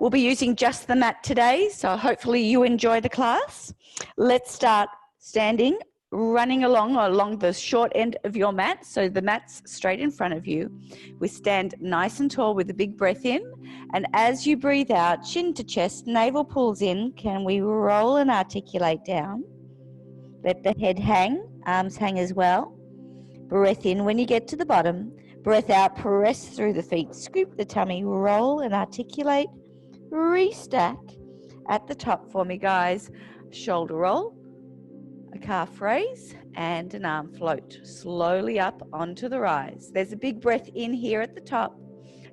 We'll be using just the mat today, so hopefully you enjoy the class. Let's start standing, running along the short end of your mat, so the mat's straight in front of you. We stand nice and tall with a big breath in, and as you breathe out, chin to chest, navel pulls in. Can we roll and articulate down? Let the head hang, arms hang as well. Breath in when you get to the bottom. Breath out, press through the feet, scoop the tummy, roll and articulate, restack. At the top for me, guys, shoulder roll, a calf raise, and an arm float. Slowly up onto the rise. There's a big breath in here at the top,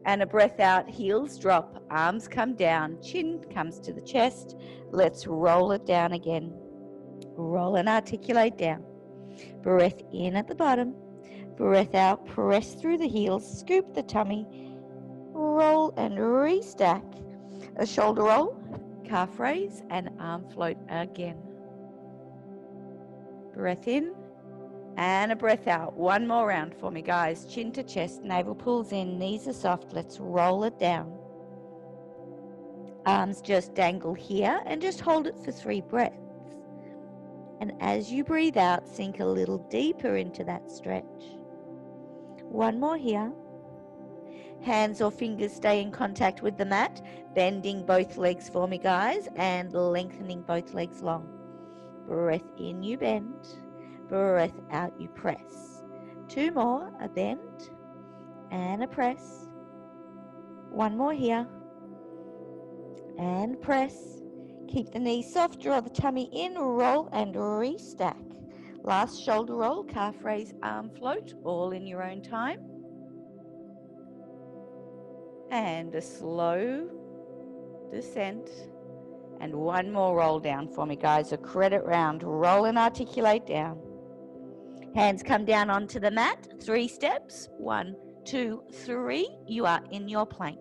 and a breath out, heels drop, arms come down, chin comes to the chest. Let's roll it down again. Roll and articulate down. Breath in at the bottom. Breath out, press through the heels, scoop the tummy, roll and restack. A shoulder roll, calf raise, and arm float again. Breath in and a breath out. One more round for me, guys. Chin to chest, navel pulls in, knees are soft. Let's roll it down. Arms just dangle here and just hold it for 3 breaths. And as you breathe out, sink a little deeper into that stretch. One more here. Hands or fingers stay in contact with the mat, bending both legs for me, guys, and lengthening both legs long. Breath in, you bend. Breath out, you press. 2 more, a bend and a press. 1 more here. And press. Keep the knees soft, draw the tummy in, roll and restack. Last shoulder roll, calf raise, arm float, all in your own time. And a slow descent. And 1 more roll down for me, guys. A credit round. Roll and articulate down. Hands come down onto the mat. 3 steps. 1, 2, 3. You are in your plank.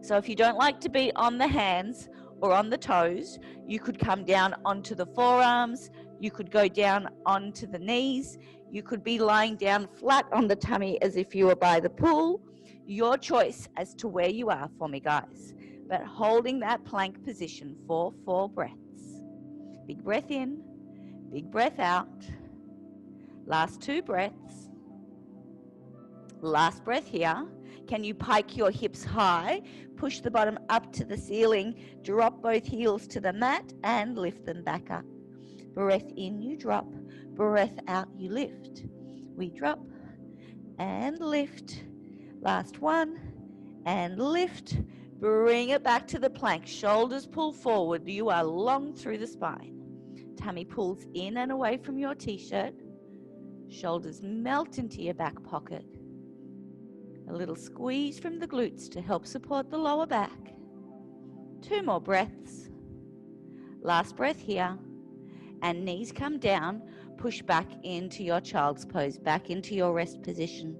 So if you don't like to be on the hands or on the toes, you could come down onto the forearms. You could go down onto the knees. You could be lying down flat on the tummy as if you were by the pool. Your choice as to where you are for me, guys. But holding that plank position for 4 breaths. Big breath in, big breath out. Last 2 breaths. Last breath here. Can you pike your hips high? Push the bottom up to the ceiling. Drop both heels to the mat and lift them back up. Breath in, you drop. Breath out, you lift. We drop and lift. Last 1 and lift. Bring it back to the plank. Shoulders pull forward. You are long through the spine. Tummy pulls in and away from your t-shirt. Shoulders melt into your back pocket. A little squeeze from the glutes to help support the lower back. 2 more breaths. Last breath here. And knees come down. Push back into your child's pose, back into your rest position.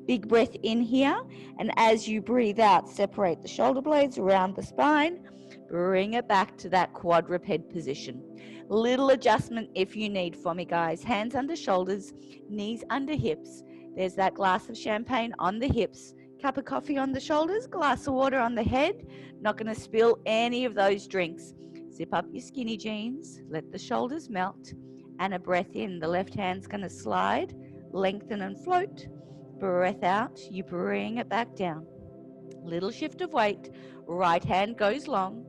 Big breath in here. And as you breathe out, separate the shoulder blades around the spine. Bring it back to that quadruped position. Little adjustment if you need for me, guys. Hands under shoulders, knees under hips. There's that glass of champagne on the hips, cup of coffee on the shoulders, glass of water on the head. Not going to spill any of those drinks. Zip up your skinny jeans, let the shoulders melt, and a breath in. The left hand's going to slide, lengthen and float. Breath out, you bring it back down. Little shift of weight, right hand goes long,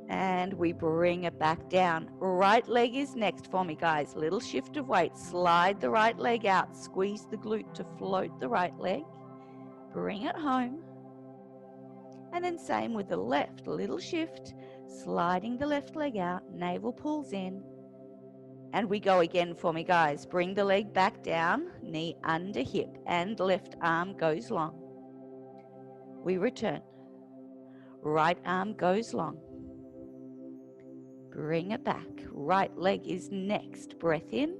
and we bring it back down. Right leg is next for me, guys. Little shift of weight, slide the right leg out, squeeze the glute to float the right leg. Bring it home. And then same with the left, little shift, sliding the left leg out, navel pulls in. And we go again for me, guys. Bring the leg back down, knee under hip, and left arm goes long. We return. Right arm goes long. Bring it back. Right leg is next. Breath in.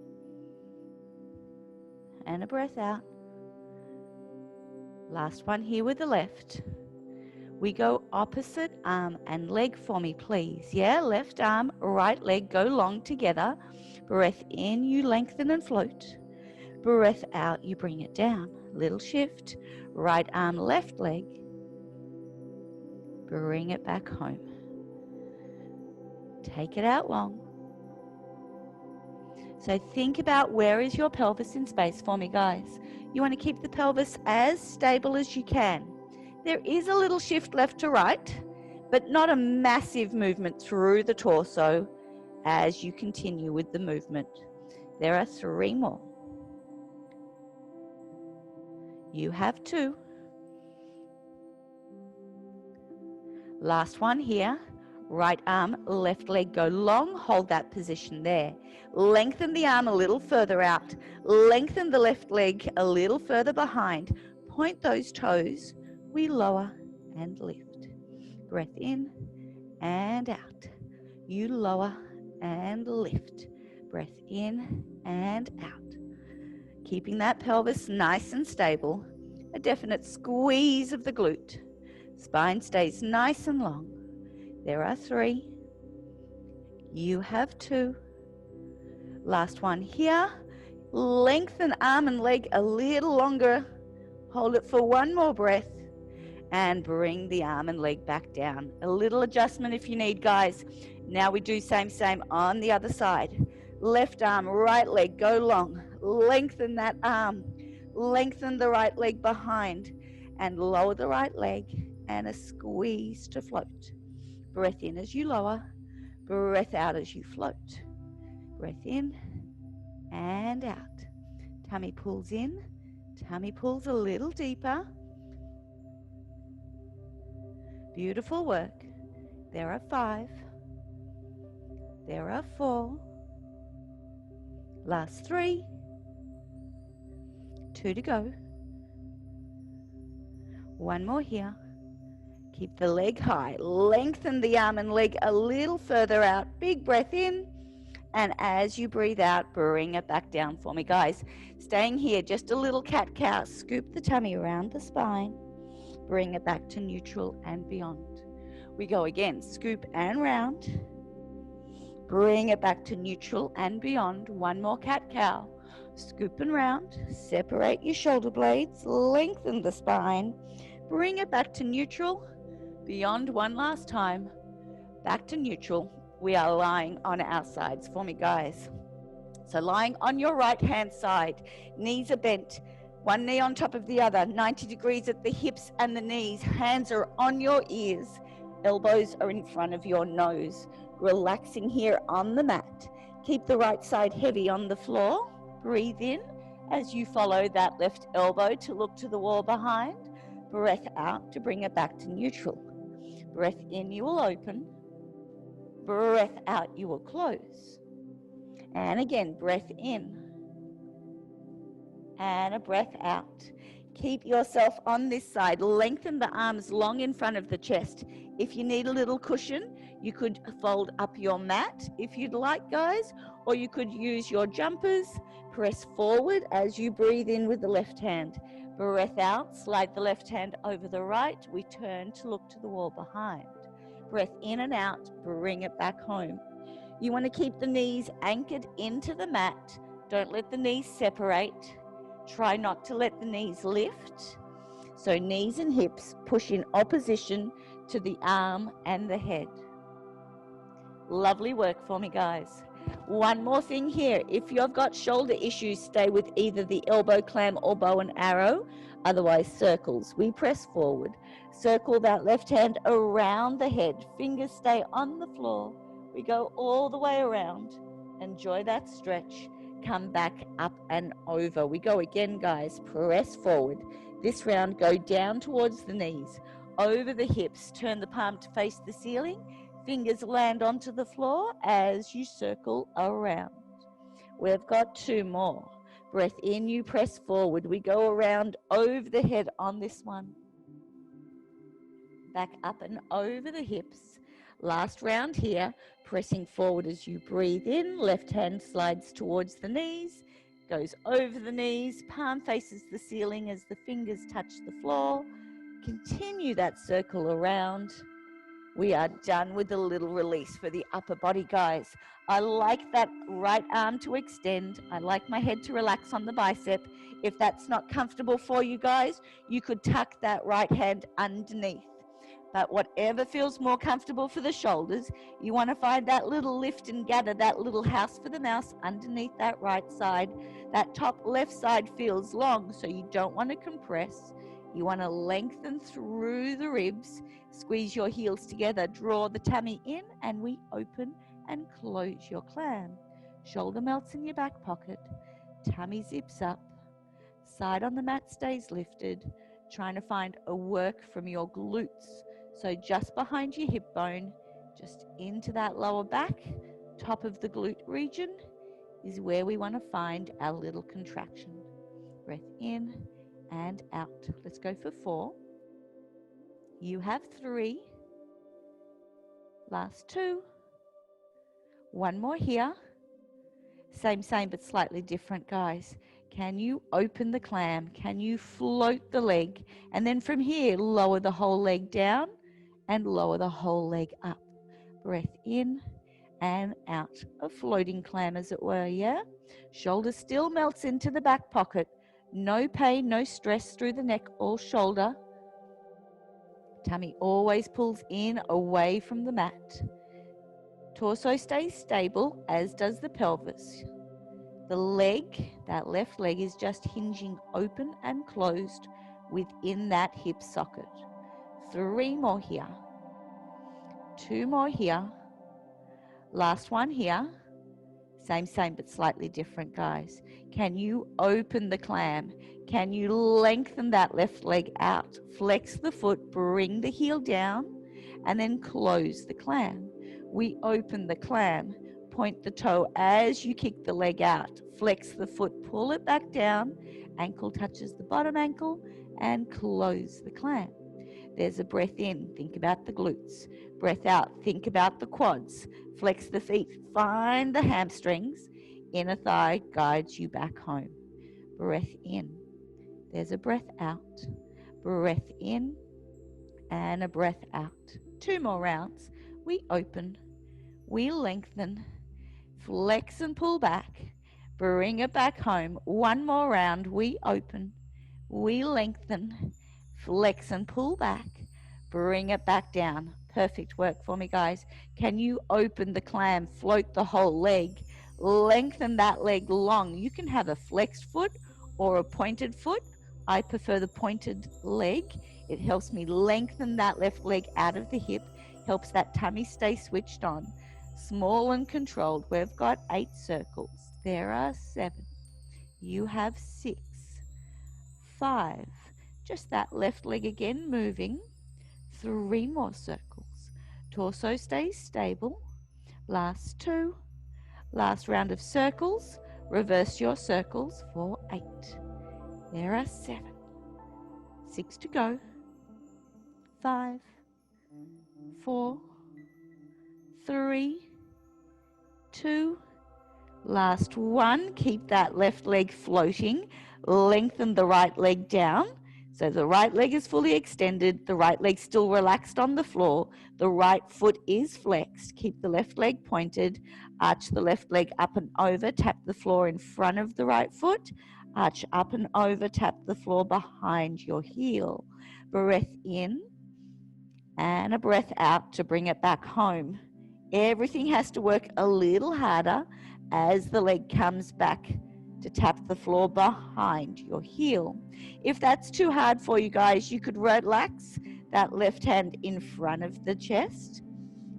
And a breath out. Last one here with the left. We go opposite arm and leg for me, please. Yeah, left arm, right leg go long together. Breath in, you lengthen and float. Breath out, you bring it down. Little shift. Right arm, left leg. Bring it back home. Take it out long. So think about where is your pelvis in space for me, guys. You want to keep the pelvis as stable as you can. There is a little shift left to right, but not a massive movement through the torso as you continue with the movement. There are 3 more. You have 2. Last one here. Right arm, left leg go long. Hold that position there. Lengthen the arm a little further out. Lengthen the left leg a little further behind. Point those toes. We lower and lift. Breath in and out. You lower and lift. Breath in and out. Keeping that pelvis nice and stable. A definite squeeze of the glute. Spine stays nice and long. There are 3. You have 2. Last one here. Lengthen arm and leg a little longer. Hold it for 1 more breath. And bring the arm and leg back down. A little adjustment if you need, guys. Now we do same on the other side. Left arm, right leg, go long. Lengthen that arm. Lengthen the right leg behind. And lower the right leg. And a squeeze to float. Breath in as you lower. Breath out as you float. Breath in and out. Tummy pulls in. Tummy pulls a little deeper. Beautiful work. There are 5. There are 4. Last 3. 2 to go. 1 more here. Keep the leg high. Lengthen the arm and leg a little further out. Big breath in. And as you breathe out, bring it back down for me, guys. Staying here, just a little cat-cow. Scoop the tummy around the spine. Bring it back to neutral and beyond. We go again. Scoop and round. Bring it back to neutral and beyond. 1 more cat-cow. Scoop and round. Separate your shoulder blades. Lengthen the spine. Bring it back to neutral. Beyond 1 last time. Back to neutral. We are lying on our sides for me, guys. So lying on your right hand side. Knees are bent. 1 knee on top of the other. 90 degrees at the hips and the knees. Hands are on your ears. Elbows are in front of your nose. Relaxing here on the mat. Keep the right side heavy on the floor. Breathe in as you follow that left elbow to look to the wall behind. Breath out to bring it back to neutral. Breath in, you will open. Breath out, you will close. And again, breath in. And a breath out. Keep yourself on this side. Lengthen the arms long in front of the chest. If you need a little cushion, you could fold up your mat if you'd like, guys, or you could use your jumpers. Press forward as you breathe in with the left hand. Breath out, slide the left hand over the right. We turn to look to the wall behind. Breath in and out, bring it back home. You want to keep the knees anchored into the mat. Don't let the knees separate. Try not to let the knees lift. So knees and hips push in opposition to the arm and the head. Lovely work for me, guys. 1 more thing here. If you've got shoulder issues, stay with either the elbow clam or bow and arrow. Otherwise, circles. We press forward. Circle that left hand around the head. Fingers stay on the floor. We go all the way around. Enjoy that stretch. Come back up and over. We go again, guys. Press forward. This round, go down towards the knees. Over the hips. Turn the palm to face the ceiling. Fingers land onto the floor as you circle around. We've got 2 more. Breath in, you press forward. We go around over the head on this one. Back up and over the hips. Last round here. Pressing forward as you breathe in. Left hand slides towards the knees. Goes over the knees. Palm faces the ceiling as the fingers touch the floor. Continue that circle around. We are done with a little release for the upper body, guys. I like that right arm to extend. I like my head to relax on the bicep. If that's not comfortable for you guys, you could tuck that right hand underneath. But whatever feels more comfortable for the shoulders, you want to find that little lift and gather, that little house for the mouse underneath that right side. That top left side feels long, so you don't want to compress. You want to lengthen through the ribs, squeeze your heels together, draw the tummy in, and we open and close your clam. Shoulder melts in your back pocket, tummy zips up, side on the mat stays lifted, trying to find a work from your glutes. So just behind your hip bone, just into that lower back, top of the glute region is where we want to find our little contraction. Breath in and out. Let's go for 4. You have 3. Last 2. One more here. Same, but slightly different, guys. Can you open the clam? Can you float the leg? And then from here, lower the whole leg down and lower the whole leg up. Breath in and out. A floating clam, as it were, yeah? Shoulder still melts into the back pocket. No pain, no stress through the neck or shoulder. Tummy always pulls in away from the mat. Torso stays stable, as does the pelvis. The leg, that left leg, is just hinging open and closed within that hip socket. 3 more here. 2 more here. Last one here. Same, but slightly different, guys. Can you open the clam? Can you lengthen that left leg out? Flex the foot, bring the heel down, and then close the clam. We open the clam. Point the toe as you kick the leg out. Flex the foot, pull it back down. Ankle touches the bottom ankle, and close the clam. There's a breath in, think about the glutes. Breath out, think about the quads. Flex the feet, find the hamstrings. Inner thigh guides you back home. Breath in. There's a breath out. Breath in and a breath out. 2 more rounds. We open, we lengthen, flex and pull back. Bring it back home. 1 more round. We open, we lengthen, flex and pull back. Bring it back down. Perfect work for me, guys. Can you open the clam, float the whole leg, lengthen that leg long? You can have a flexed foot or a pointed foot. I prefer the pointed leg. It helps me lengthen that left leg out of the hip, helps that tummy stay switched on. Small and controlled. We've got 8 circles. There are 7. You have 6. 5. Just that left leg again moving. 3 more circles. Torso stays stable. Last 2. Last round of circles. Reverse your circles for 8. There are 7. 6 to go. 5. 4. 3. 2. Last 1. Keep that left leg floating. Lengthen the right leg down. So the right leg is fully extended. The right leg still relaxed on the floor. The right foot is flexed. Keep the left leg pointed. Arch the left leg up and over. Tap the floor in front of the right foot. Arch up and over. Tap the floor behind your heel. Breath in and a breath out to bring it back home. Everything has to work a little harder as the leg comes back to tap the floor behind your heel. If that's too hard for you guys, you could relax that left hand in front of the chest.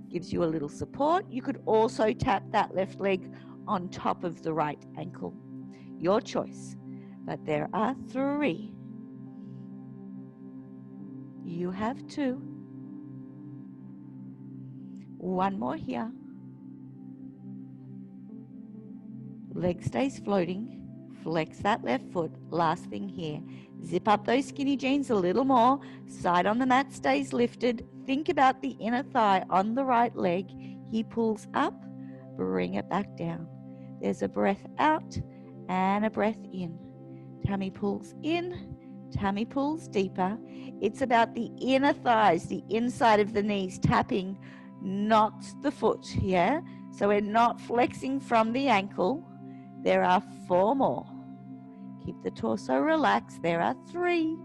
Gives you a little support. You could also tap that left leg on top of the right ankle. Your choice. But there are 3. You have 2. 1 more here. Leg stays floating. Flex that left foot. Last thing here. Zip up those skinny jeans a little more. Side on the mat stays lifted. Think about the inner thigh on the right leg. He pulls up. Bring it back down. There's a breath out and a breath in. Tummy pulls in. Tummy pulls deeper. It's about the inner thighs, the inside of the knees tapping, not the foot, yeah? So we're not flexing from the ankle. There are 4 more. Keep the torso relaxed. There are 3.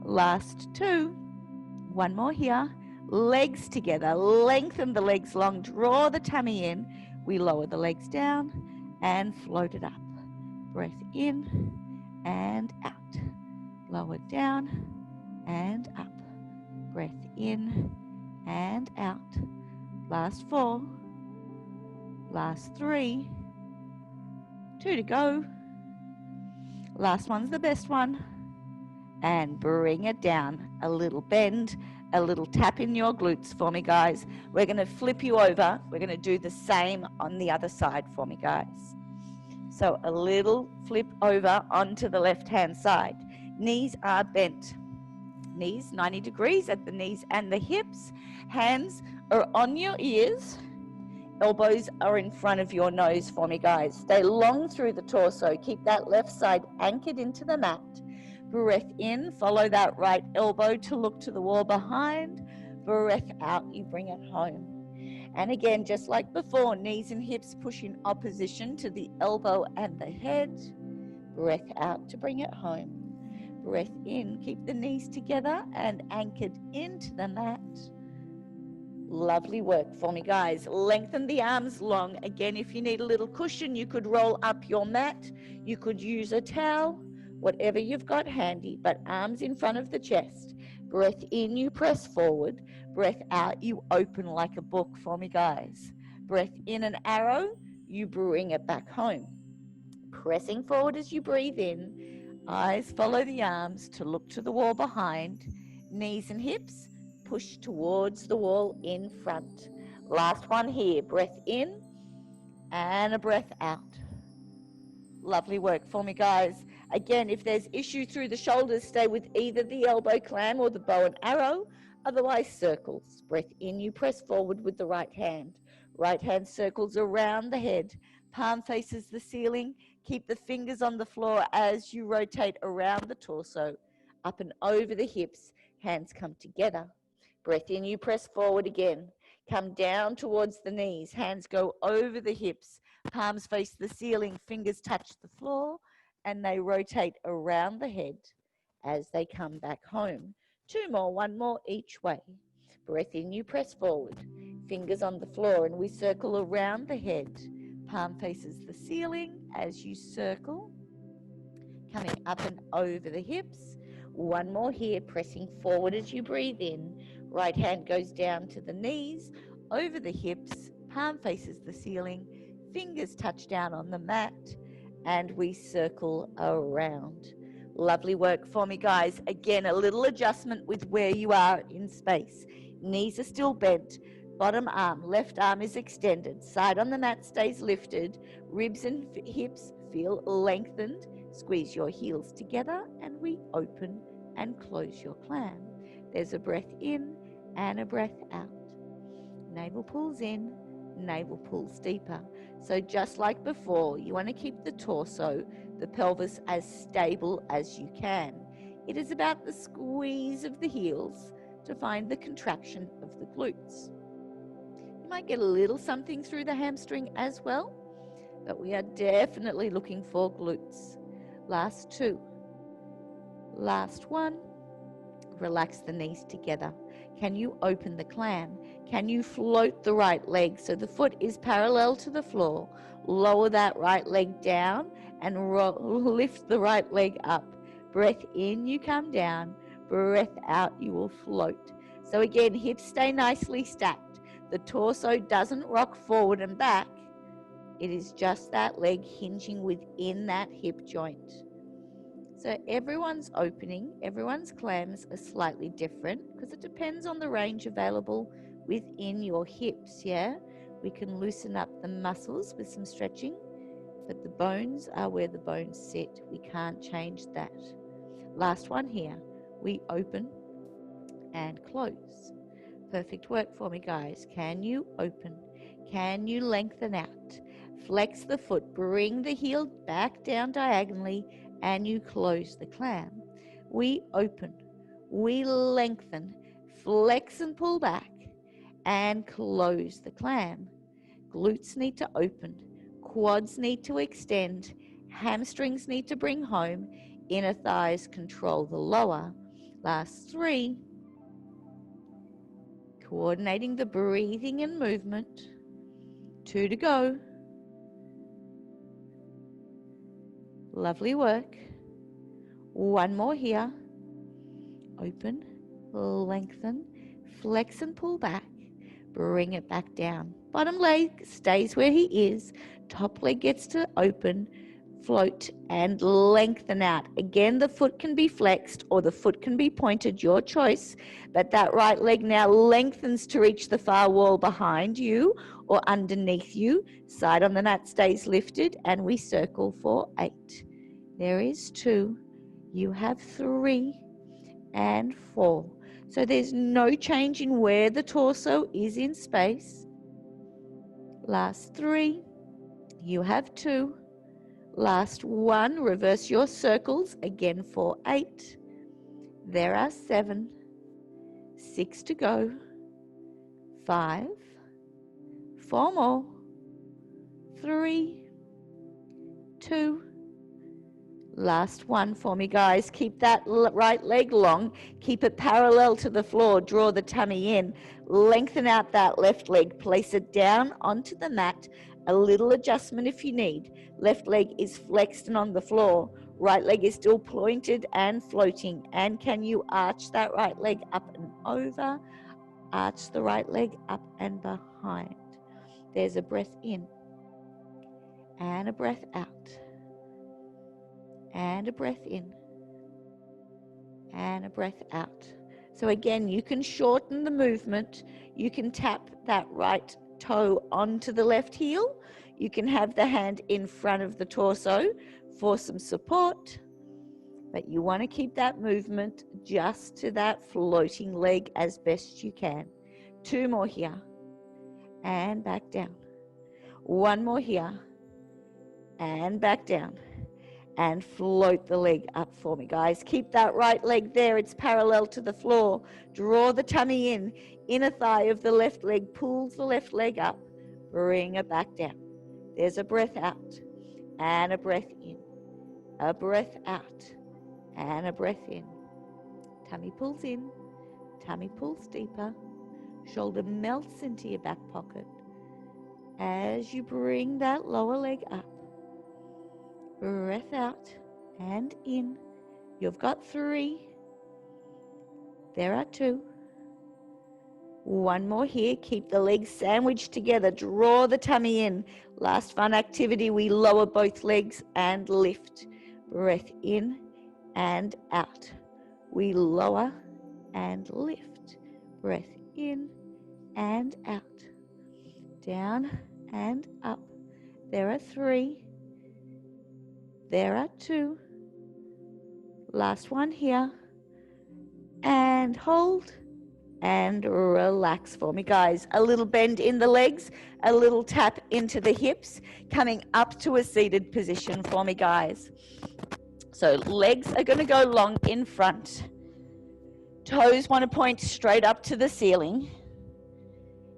Last 2. One more here. Legs together. Lengthen the legs long. Draw the tummy in. We lower the legs down and float it up. Breath in and out. Lower down and up. Breath in and out. Last 4. Last 3. 2 to go. Last one's the best one. And bring it down. A little bend, a little tap in your glutes for me, guys. We're going to flip you over. We're going to do the same on the other side for me, guys. So a little flip over onto the left-hand side. Knees are bent. Knees 90 degrees at the knees and the hips. Hands are on your ears. Elbows are in front of your nose for me, guys. Stay long through the torso. Keep that left side anchored into the mat. Breath in, follow that right elbow to look to the wall behind. Breath out, you bring it home. And again, just like before, knees and hips push in opposition to the elbow and the head. Breath out to bring it home. Breath in, keep the knees together and anchored into the mat. Lovely work for me, guys. Lengthen the arms long. Again, if you need a little cushion, you could roll up your mat. You could use a towel, whatever you've got handy, but arms in front of the chest. Breath in, you press forward. Breath out, you open like a book for me, guys. Breath in, an arrow, you bring it back home. Pressing forward as you breathe in. Eyes follow the arms to look to the wall behind. Knees and hips push towards the wall in front. Last one here. Breath in and a breath out. Lovely work for me, guys. Again, if there's issue through the shoulders, stay with either the elbow clam or the bow and arrow. Otherwise, circles. Breath in, you press forward with the right hand. Right hand circles around the head. Palm faces the ceiling. Keep the fingers on the floor as you rotate around the torso. Up and over the hips. Hands come together. Breath in, you press forward again. Come down towards the knees. Hands go over the hips. Palms face the ceiling. Fingers touch the floor. And they rotate around the head as they come back home. 2 more, 1 more each way. Breath in, you press forward. Fingers on the floor and we circle around the head. Palm faces the ceiling as you circle. Coming up and over the hips. 1 more here, pressing forward as you breathe in. Right hand goes down to the knees, over the hips, palm faces the ceiling, fingers touch down on the mat, and we circle around. Lovely work for me, guys. Again, a little adjustment with where you are in space. Knees are still bent. Bottom arm, left arm is extended. Side on the mat stays lifted. Ribs and hips feel lengthened. Squeeze your heels together and we open and close your clam. There's a breath in and a breath out. Navel pulls in, navel pulls deeper. So just like before, you want to keep the torso, the pelvis as stable as you can. It is about the squeeze of the heels to find the contraction of the glutes. You might get a little something through the hamstring as well, but we are definitely looking for glutes. Last 2. Last 1. Relax the knees together. Can you open the clam? Can you float the right leg so the foot is parallel to the floor? Lower that right leg down and lift the right leg up. Breath in, you come down. Breath out, you will float. So again, hips stay nicely stacked. The torso doesn't rock forward and back. It is just that leg hinging within that hip joint. So everyone's opening, everyone's clams are slightly different because it depends on the range available within your hips, yeah? We can loosen up the muscles with some stretching, but the bones are where the bones sit. We can't change that. Last one here. We open and close. Perfect work for me, guys. Can you open? Can you lengthen out? Flex the foot. Bring the heel back down diagonally and you close the clam. We open. We lengthen. Flex and pull back and close the clam. Glutes need to open. Quads need to extend. Hamstrings need to bring home. Inner thighs control the lower. Last 3. Coordinating the breathing and movement. 2 to go. Lovely work. 1 more here. Open, lengthen, flex and pull back. Bring it back down. Bottom leg stays where he is. Top leg gets to open, float and lengthen out. Again, the foot can be flexed or the foot can be pointed, your choice. But that right leg now lengthens to reach the far wall behind you or underneath you. Side on the mat stays lifted and we circle for 8. There is 2. You have 3 and 4. So there's no change in where the torso is in space. Last 3. You have 2. Last 1. Reverse your circles again for 8. There are 7. 6 to go. 5. 4 more. 3. 2. Last 1 for me, guys. Keep that right leg long. Keep it parallel to the floor. Draw the tummy in. Lengthen out that left leg. Place it down onto the mat. A little adjustment if you need. Left leg is flexed and on the floor. Right leg is still pointed and floating. And can you arch that right leg up and over? Arch the right leg up and behind. There's a breath in and a breath out. And a breath in and a breath out. So again, you can shorten the movement. You can tap that right toe onto the left heel. You can have the hand in front of the torso for some support. But you want to keep that movement just to that floating leg as best you can. 2 more here and back down. 1 more here and back down. And float the leg up for me, guys. Keep that right leg there. It's parallel to the floor. Draw the tummy in. Inner thigh of the left leg pulls the left leg up. Bring it back down. There's a breath out and a breath in. A breath out and a breath in. Tummy pulls in. Tummy pulls deeper. Shoulder melts into your back pocket. As you bring that lower leg up. Breath out and in. You've got 3. There are 2. 1 more here. Keep the legs sandwiched together. Draw the tummy in. Last fun activity, we lower both legs and lift. Breath in and out. We lower and lift. Breath in and out. Down and up. There are 3. There are 2. Last 1 here. And hold and relax for me, guys. A little bend in the legs, a little tap into the hips, coming up to a seated position for me, guys. So legs are going to go long in front. Toes want to point straight up to the ceiling.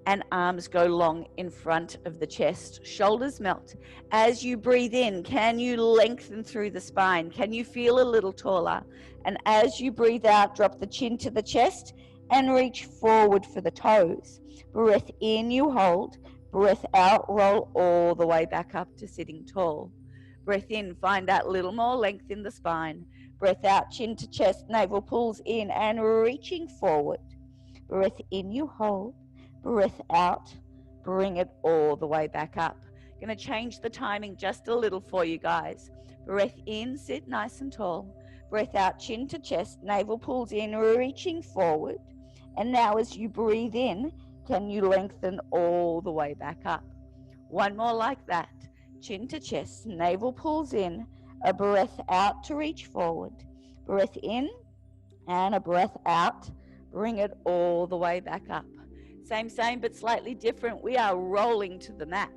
And arms go long in front of the chest. Shoulders melt. As you breathe in, can you lengthen through the spine? Can you feel a little taller? And as you breathe out, drop the chin to the chest and reach forward for the toes. Breath in, you hold. Breath out, roll all the way back up to sitting tall. Breath in, find that little more length in the spine. Breath out, chin to chest, navel pulls in and reaching forward. Breath in, you hold. Breath out, bring it all the way back up. Going to change the timing just a little for you guys. Breath in, sit nice and tall. Breath out, chin to chest, navel pulls in, reaching forward. And now as you breathe in, can you lengthen all the way back up? 1 more like that. Chin to chest, navel pulls in, a breath out to reach forward. Breath in and a breath out. Bring it all the way back up. Same, but slightly different. We are rolling to the mat.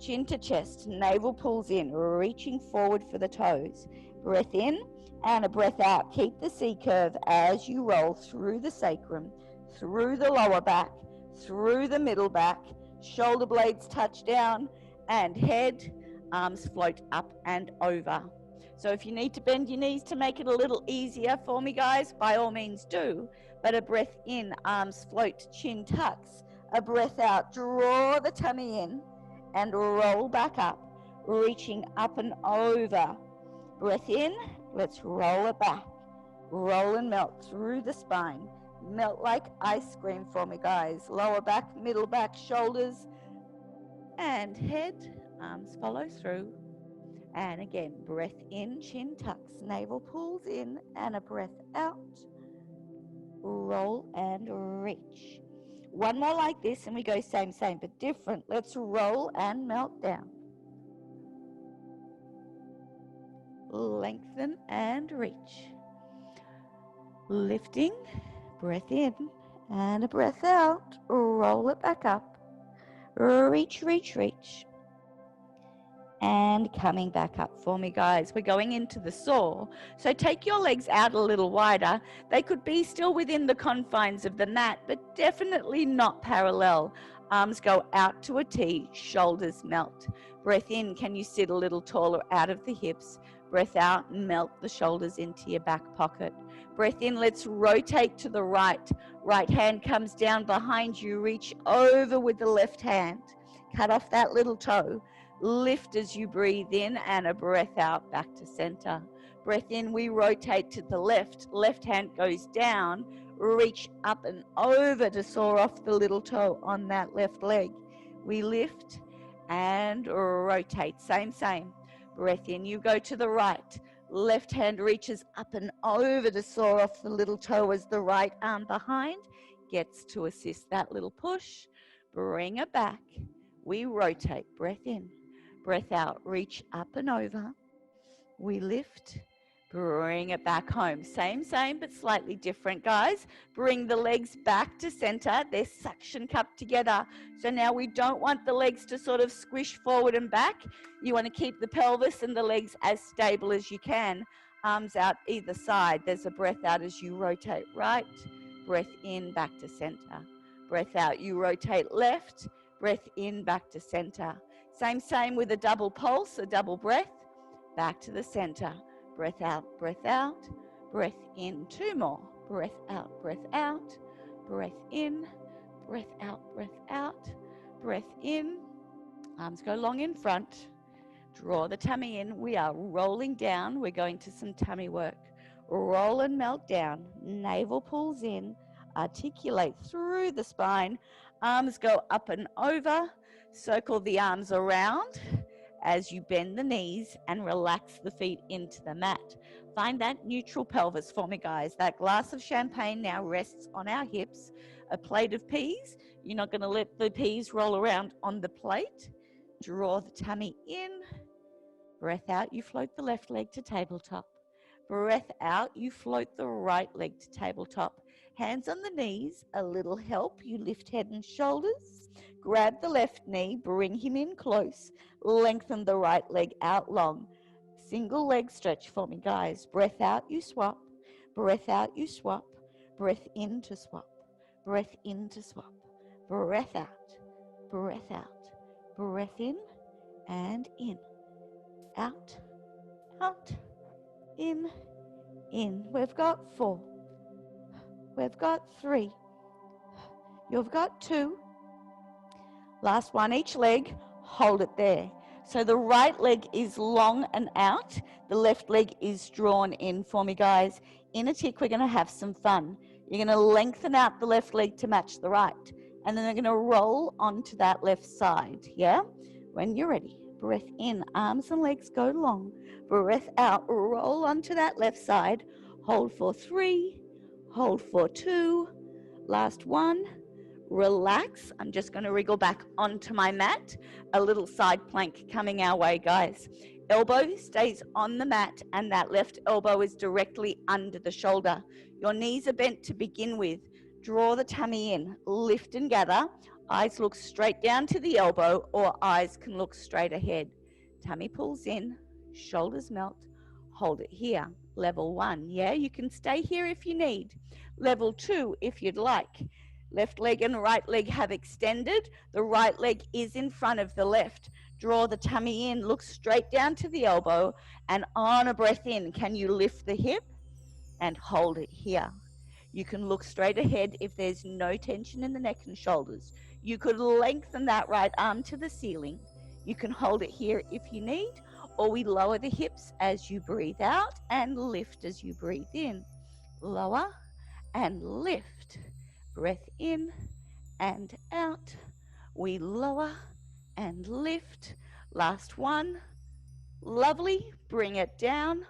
Chin to chest, navel pulls in, reaching forward for the toes. Breath in and a breath out. Keep the C curve as you roll through the sacrum, through the lower back, through the middle back. Shoulder blades touch down and head, arms float up and over. So if you need to bend your knees to make it a little easier for me, guys, by all means do. But a breath in, arms float, chin tucks. A breath out, draw the tummy in and roll back up, reaching up and over. Breath in, let's roll it back. Roll and melt through the spine. Melt like ice cream for me, guys. Lower back, middle back, shoulders, and head. Arms follow through. And again, breath in, chin tucks, navel pulls in, and a breath out. Roll and reach. One more like this, and we go same, but different. Let's roll and melt down. Lengthen and reach. Lifting, breath in, and a breath out. Roll it back up. Reach, reach, reach. And coming back up for me, guys. We're going into the saw. So take your legs out a little wider. They could be still within the confines of the mat, but definitely not parallel. Arms go out to a T, shoulders melt. Breath in, can you sit a little taller out of the hips? Breath out, melt the shoulders into your back pocket. Breath in, let's rotate to the right. Right hand comes down behind you. Reach over with the left hand. Cut off that little toe. Lift as you breathe in and a breath out back to center. Breath in, we rotate to the left. Left hand goes down. Reach up and over to saw off the little toe on that left leg. We lift and rotate. Same. Breath in, you go to the right. Left hand reaches up and over to saw off the little toe as the right arm behind gets to assist that little push. Bring it back. We rotate. Breath in. Breath out, reach up and over. We lift, bring it back home. Same, but slightly different, guys. Bring the legs back to center. They're suction cupped together. So now we don't want the legs to sort of squish forward and back. You want to keep the pelvis and the legs as stable as you can. Arms out either side. There's a breath out as you rotate right. Breath in, back to center. Breath out, you rotate left. Breath in, back to center. Same with a double pulse, a double breath, back to the center. Breath out, breath in, two more. Breath out, breath in, breath out, breath in. Arms go long in front. Draw the tummy in. We are rolling down. We're going to some tummy work. Roll and melt down. Navel pulls in. Articulate through the spine. Arms go up and over. Circle the arms around as you bend the knees and relax the feet into the mat. Find that neutral pelvis for me, guys. That glass of champagne now rests on our hips. A plate of peas. You're not going to let the peas roll around on the plate. Draw the tummy in. Breath out, you float the left leg to tabletop. Breath out, you float the right leg to tabletop. Hands on the knees, a little help. You lift head and shoulders. Grab the left knee, bring him in close. Lengthen the right leg out long. Single leg stretch for me, guys. Breath out, you swap. Breath out, you swap. Breath in to swap. Breath in to swap. Breath out. Breath out. Breath in and in. Out. Out. In. In. We've got 4. We've got 3. You've got 2. Last one, each leg, hold it there. So the right leg is long and out. The left leg is drawn in for me, guys. In a tick, we're going to have some fun. You're going to lengthen out the left leg to match the right. And then they're going to roll onto that left side, yeah? When you're ready, breath in, arms and legs go long. Breath out, roll onto that left side. Hold for 3, hold for 2. Last one. Relax. I'm just going to wriggle back onto my mat. A little side plank coming our way, guys. Elbow stays on the mat and that left elbow is directly under the shoulder. Your knees are bent to begin with. Draw the tummy in. Lift and gather. Eyes look straight down to the elbow or eyes can look straight ahead. Tummy pulls in. Shoulders melt. Hold it here. Level 1. Yeah, you can stay here if you need. Level 2 if you'd like. Left leg and right leg have extended. The right leg is in front of the left. Draw the tummy in, look straight down to the elbow, and on a breath in, can you lift the hip and hold it here? You can look straight ahead if there's no tension in the neck and shoulders. You could lengthen that right arm to the ceiling. You can hold it here if you need, or we lower the hips as you breathe out and lift as you breathe in. Lower and lift. Breath in and out. We lower and lift. Last one. Lovely. Bring it down.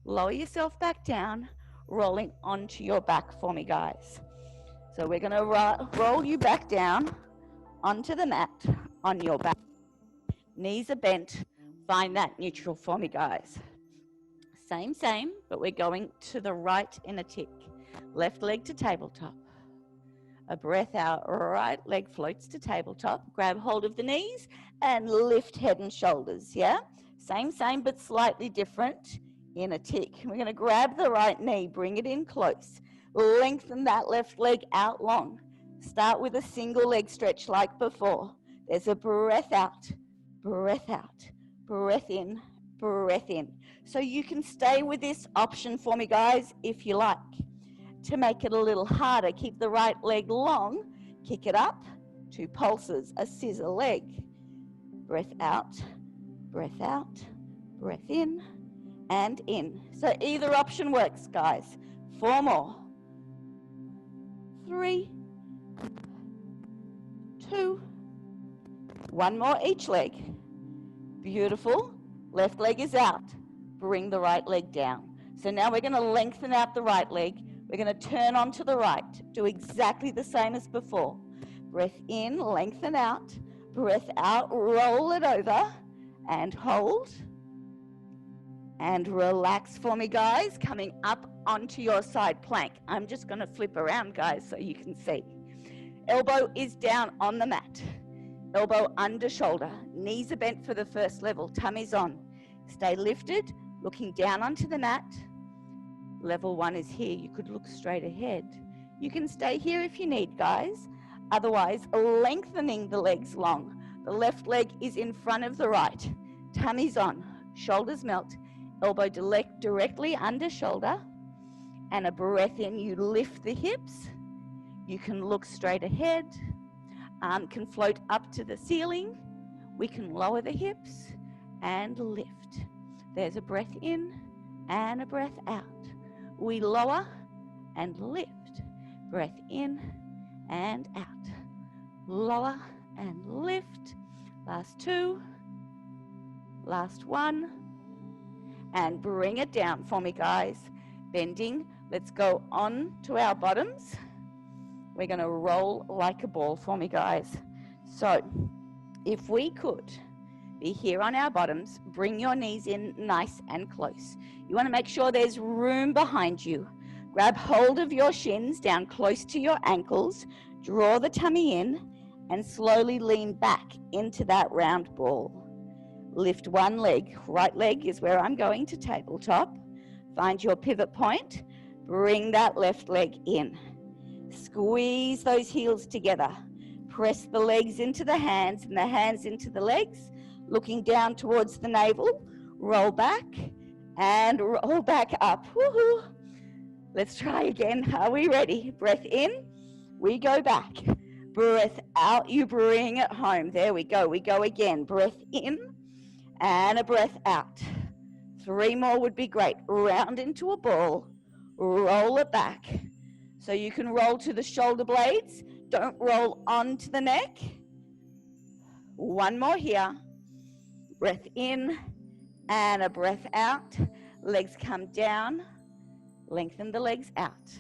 Lower yourself back down, rolling onto your back for me, guys. So we're going to roll you back down onto the mat on your back. Knees are bent. Find that neutral for me, guys. Same, but we're going to the right in a tick. Left leg to tabletop. A breath out, right leg floats to tabletop. Grab hold of the knees and lift head and shoulders, yeah? Same, but slightly different in a tick. We're going to grab the right knee, bring it in close. Lengthen that left leg out long. Start with a single leg stretch like before. There's a breath out, breath out, breath in, breath in. So you can stay with this option for me, guys, if you like. To make it a little harder, keep the right leg long, kick it up, 2 pulses, a scissor leg. Breath out, breath out, breath in, and in. So either option works, guys. 4 more. 3, 2, 1 more each leg. Beautiful. Left leg is out. Bring the right leg down. So now we're going to lengthen out the right leg. We're going to turn onto the right. Do exactly the same as before. Breath in, lengthen out. Breath out, roll it over and hold. And relax for me, guys. Coming up onto your side plank. I'm just going to flip around, guys, so you can see. Elbow is down on the mat. Elbow under shoulder. Knees are bent for the first level. Tummy's on. Stay lifted, looking down onto the mat. Level 1 is here. You could look straight ahead. You can stay here if you need, guys. Otherwise, lengthening the legs long. The left leg is in front of the right. Tummy's on. Shoulders melt. Elbow directly under shoulder. And a breath in. You lift the hips. You can look straight ahead. Arm can float up to the ceiling. We can lower the hips and lift. There's a breath in and a breath out. We lower and lift. Breath in and out. Lower and lift. Last 2. Last 1. And bring it down for me, guys. Bending. Let's go on to our bottoms. We're going to roll like a ball for me, guys. So if we could be here on our bottoms, bring your knees in nice and close. You want to make sure there's room behind you. Grab hold of your shins down close to your ankles. Draw the tummy in and slowly lean back into that round ball. Lift one leg. Right leg is where I'm going to tabletop. Find your pivot point. Bring that left leg in. Squeeze those heels together. Press the legs into the hands and the hands into the legs. Looking down towards the navel. Roll back and roll back up. Woohoo! Let's try again. Are we ready? Breath in. We go back. Breath out. You bring it home. There we go. We go again. Breath in and a breath out. 3 more would be great. Round into a ball. Roll it back. So you can roll to the shoulder blades. Don't roll onto the neck. 1 more here. Breath in and a breath out. Legs come down. Lengthen the legs out.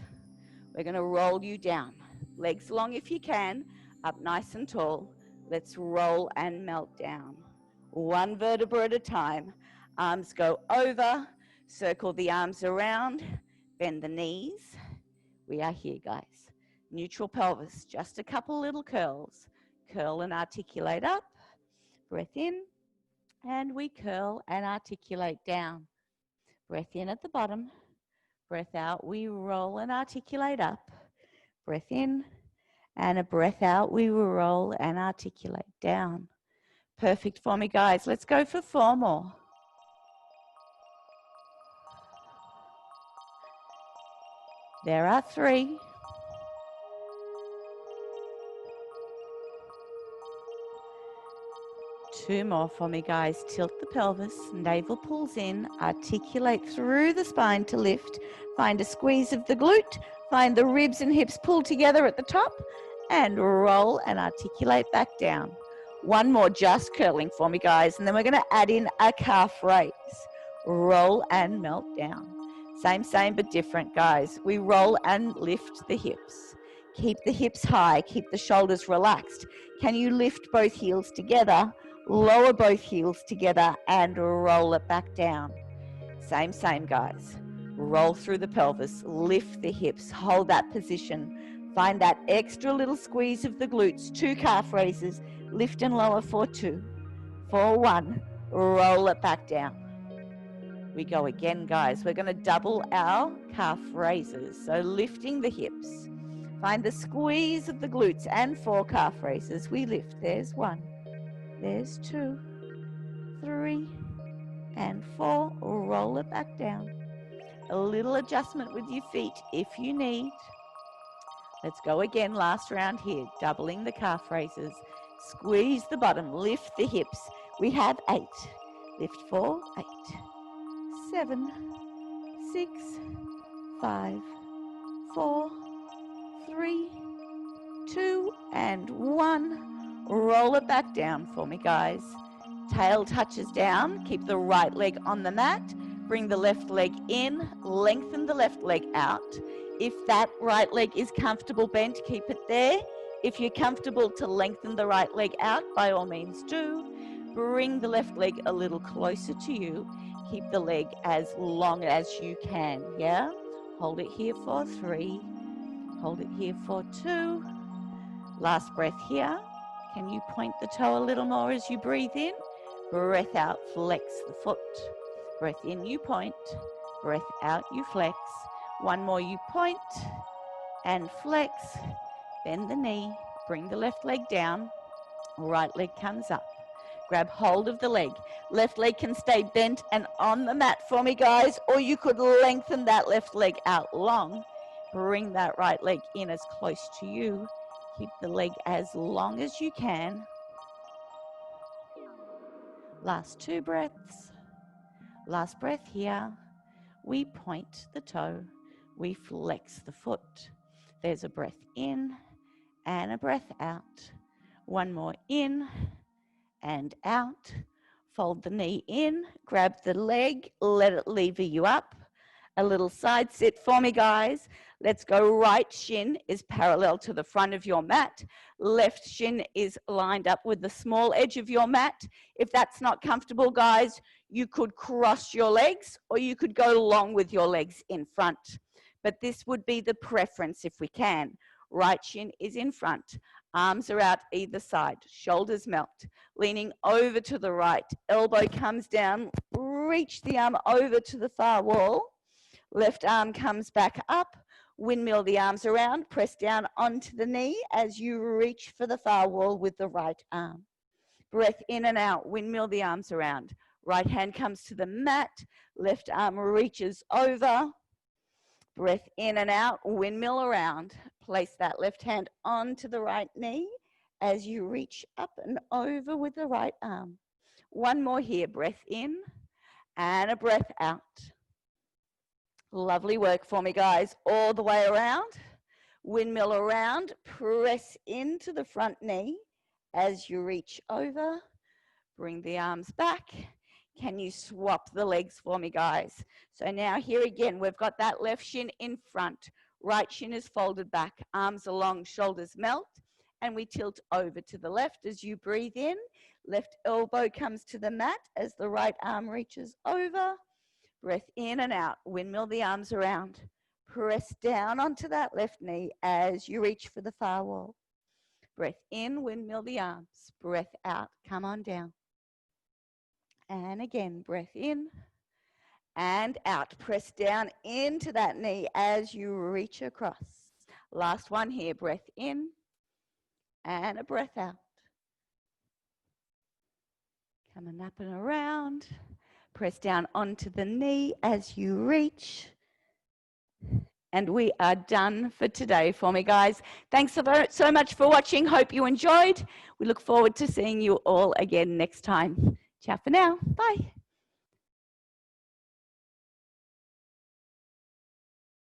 We're going to roll you down. Legs long if you can. Up nice and tall. Let's roll and melt down. 1 vertebra at a time. Arms go over. Circle the arms around. Bend the knees. We are here, guys. Neutral pelvis. Just a couple little curls. Curl and articulate up. Breath in. And we curl and articulate down. Breath in at the bottom. Breath out. We roll and articulate up. Breath in. And a breath out. We roll and articulate down. Perfect for me, guys. Let's go for 4 more. There are 3. 2 more for me, guys. Tilt the pelvis, navel pulls in, articulate through the spine to lift. Find a squeeze of the glute, find the ribs and hips pull together at the top, and roll and articulate back down. 1 more, just curling for me, guys, and then we're going to add in a calf raise. Roll and melt down. Same, but different, guys. We roll and lift the hips. Keep the hips high, keep the shoulders relaxed. Can you lift both heels together? Lower both heels together and roll it back down. Same, guys. Roll through the pelvis, lift the hips, hold that position. Find that extra little squeeze of the glutes. 2 calf raises, lift and lower for 2. For 1, roll it back down. We go again, guys. We're going to double our calf raises. So lifting the hips. Find the squeeze of the glutes and 4 calf raises. We lift. There's 1. There's 2, 3, and 4. Roll it back down. A little adjustment with your feet if you need. Let's go again, last round here. Doubling the calf raises. Squeeze the bottom, lift the hips. We have 8. Lift 4, 8, 7, 6, 5, 4, 3, 2, and 1. Roll it back down for me, guys. Tail touches down. Keep the right leg on the mat. Bring the left leg in. Lengthen the left leg out. If that right leg is comfortable bent, keep it there. If you're comfortable to lengthen the right leg out, by all means do. Bring the left leg a little closer to you. Keep the leg as long as you can, yeah? Hold it here for 3. Hold it here for 2. Last breath here. Can you point the toe a little more as you breathe in? Breath out, flex the foot. Breath in, you point. Breath out, you flex. 1 more, you point and flex. Bend the knee, bring the left leg down. Right leg comes up. Grab hold of the leg. Left leg can stay bent and on the mat for me, guys, or you could lengthen that left leg out long. Bring that right leg in as close to you. Keep the leg as long as you can. Last 2 breaths. Last breath here. We point the toe. We flex the foot. There's a breath in and a breath out. 1 more in and out. Fold the knee in, grab the leg, let it lever you up. A little side sit for me, guys. Let's go. Right shin is parallel to the front of your mat. Left shin is lined up with the small edge of your mat. If that's not comfortable, guys, you could cross your legs or you could go long with your legs in front. But this would be the preference if we can. Right shin is in front. Arms are out either side. Shoulders melt. Leaning over to the right. Elbow comes down. Reach the arm over to the far wall. Left arm comes back up. Windmill the arms around. Press down onto the knee as you reach for the far wall with the right arm. Breath in and out. Windmill the arms around. Right hand comes to the mat. Left arm reaches over. Breath in and out. Windmill around. Place that left hand onto the right knee as you reach up and over with the right arm. 1 more here. Breath in and a breath out. Lovely work for me, guys. All the way around. Windmill around. Press into the front knee as you reach over. Bring the arms back. Can you swap the legs for me, guys? So now here again, we've got that left shin in front. Right shin is folded back. Arms along, shoulders melt. And we tilt over to the left as you breathe in. Left elbow comes to the mat as the right arm reaches over. Breath in and out. Windmill the arms around. Press down onto that left knee as you reach for the far wall. Breath in, windmill the arms. Breath out, come on down. And again, breath in and out. Press down into that knee as you reach across. Last one here. Breath in and a breath out. Coming up and around. Press down onto the knee as you reach. And we are done for today for me, guys. Thanks so much for watching. Hope you enjoyed. We look forward to seeing you all again next time. Ciao for now. Bye.